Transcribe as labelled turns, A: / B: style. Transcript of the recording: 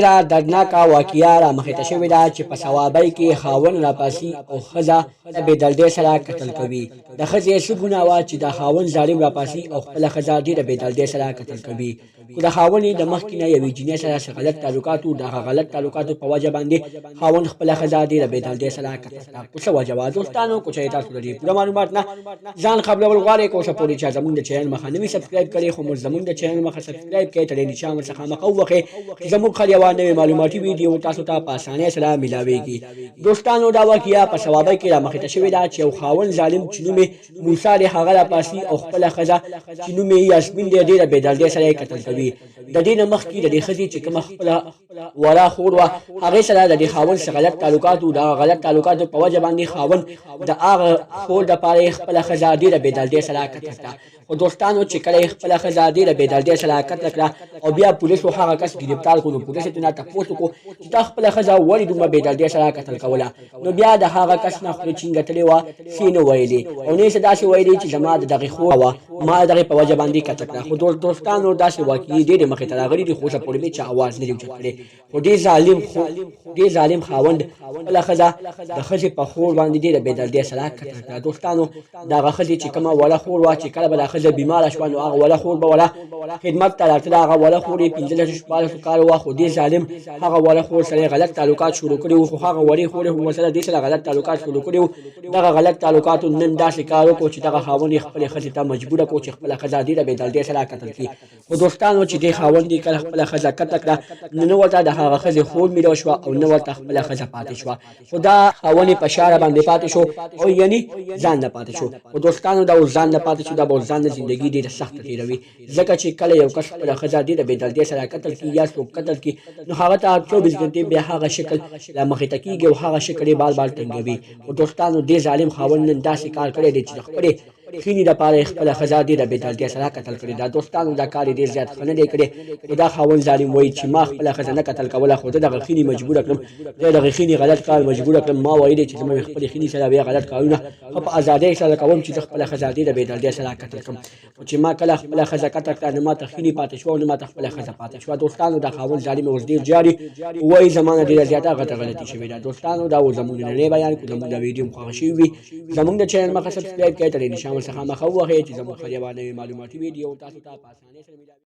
A: را دردناکه واقعه رامخته شوې ده چې په صوابۍ کې خاوند راپاسي او ښځه د بېدردۍ سره قتل کوي. د ښځې څه ګناه وه چې د خاوند ظالم راپاسي او خپله ښځه ډېره بېدردۍ سره قتل کوي. خو د خاوند یې د مخکې نه یوې جینۍ سره څه غلط تعلقات وو. د هغه غلط تعلقاتو په وجه باندې خاوند خپله ښځه ډېره بېدردۍ سره قتل کړه. خو څه وجه وه دوستانو؟ که چېرې تاسو د دې پوره معلومات نه ځان خبرول غواړئ، که اوسه پورې چا زموږ د چینل مخه نه وي سبسکرایب کړې، خو موږ زموږ د چینل مخه سبسکرایب کړئ، تړلې نشان ورڅخه مخه ووهئ چې زموږ هر یوه نوې معلوماتي ویډیو تاسو ته په اسانۍ سره میلاویږي. دوستانو دا واقعه په صوابۍ کې رامخته شوې ده چې یو خاوند ظالم چې نوم یې موسی دی هغه راپاسي او خپله ښځه چې نوم یې یاسمین دی ډېره بېدردۍ سره یې قتل کوي. د دې نه مخکې د دې ښځې چې کومه خپله وړه خور وه هغې سره د دې خاوند څه غلط تعلقات وو. د هغه غلط تعلقاتو په وجه باندې خاوند د هغه خور دپاره یې خپله ښځه ډېره بېدردۍ سره قتل کړه. خو دوستانو چې کله یې خپله ښځه ډېره بېدردۍ سره قتل کړه او بیا پولیسو هغه کس ګرفتار کړو، نو پولیسو ترې نه تپوس وکړو چې تا خپله ښځه ولې دومره بېدردۍ سره قتل کوله. نو بیا د هغه کس نه خوله چینګه تلې وه، ښې نه ویلې او نه یې څه داسې ویلې چې زما د دغې خور وه ما د دغې په وجه باندې قتل کړه. خو دوستانو داسې واقعې ډېرې مخې ته راغلي دي، خو اوسه پورې مې چا اواز نه دی اوچت کړی. خو ډېر ظالم خاوند خپله ښځه د ښځې په خور باندې ډېره بېدردۍ سره قتل کړه. دوستانو د هغه ښځې چې کومه وړه خور وه چې کله به دا ښځه بیماره شوه نو هغه وړه خور به وړه خدمت ته راتله. هغه وړه خور یې 15 شپاړسو کالو وه، خو دې ظالم هغه وړه خور سره یې غلط تعلقات شروع کړي وو. خو هغه وړې خور یې ورسره دې سره غلط تعلقات شروع کړي وو. دغه غلط تعلقاتو نن داسې کار وکړو چې دغه خاوند یې خپلې ښځې ته مجبوره کړو چې خپله ښځه ډېره بېدردۍ سره قتل کړي. خو دوستانو چې دې خاوند یې کله خپله ښځه قتل کړه نو نه ورته د هغه ښځې خور میلاو شوه او نه ورته خپله ښځه پاتې شوه، خو دا خاوند یې په شاره باندې پاتې شو او یعنې ځان نه پاتې شو. خو دوستانو دا اوس ځان نه پاتې شو، دا به اوس ځان نه زندګي ډېره سخته تېروي، ځکه چې کله یو کس خپله ښځه ډېره بېدردۍ سره قتل کړي یا څوک قتل کړي نو هغه ته 24 ګنټې بیا هغه شکل رامخته کېږي او هغه شکل یې بار بار ټینګوي. خو دوستانو دې ظالم خاوند نن داسې کار کړی دی چې د خپلې خینې دپاره یې خپله ښځه ډېره بېدردۍ سره قتل کړې ده. دوستانو دا کار یې ډېر زیات ښه نه دی کړی. نو دا خاوند ظالم وایي چې ما خپله ښځه نه قتل کوله، خو زه دغه خینې مجبوره کړم، زه دغه خینې غلط کار مجبوره کړم. ما ویلې چې زه به خپلې خینې سره بیا غلط کارونه ښه په ازادۍ سره کوم چې زه خپله ښځه ډېره بېدردۍ سره قتل کړم. خو چې ما کله خپله ښځه قتل کړه نو ما ته خینې پاتې شوه او نه ما ته خپله ښځه پاتې شوه. دوستانو دا خاوند ظالم اوس ډېر جاري وایي زما نه ډېره زیاته غلطي شوې ده. دوستانو دا اوس زموږ نننی بیان کړو. زموږ د ویډیو خوښه شوې وي زموږ د چینل مخه سبسکرایب کړئ، ترې نشان ورڅخه مخه ووهئ چې زموږ هر یوه نوې معلوماتي ویډیو تاسو ته په اسانۍ سره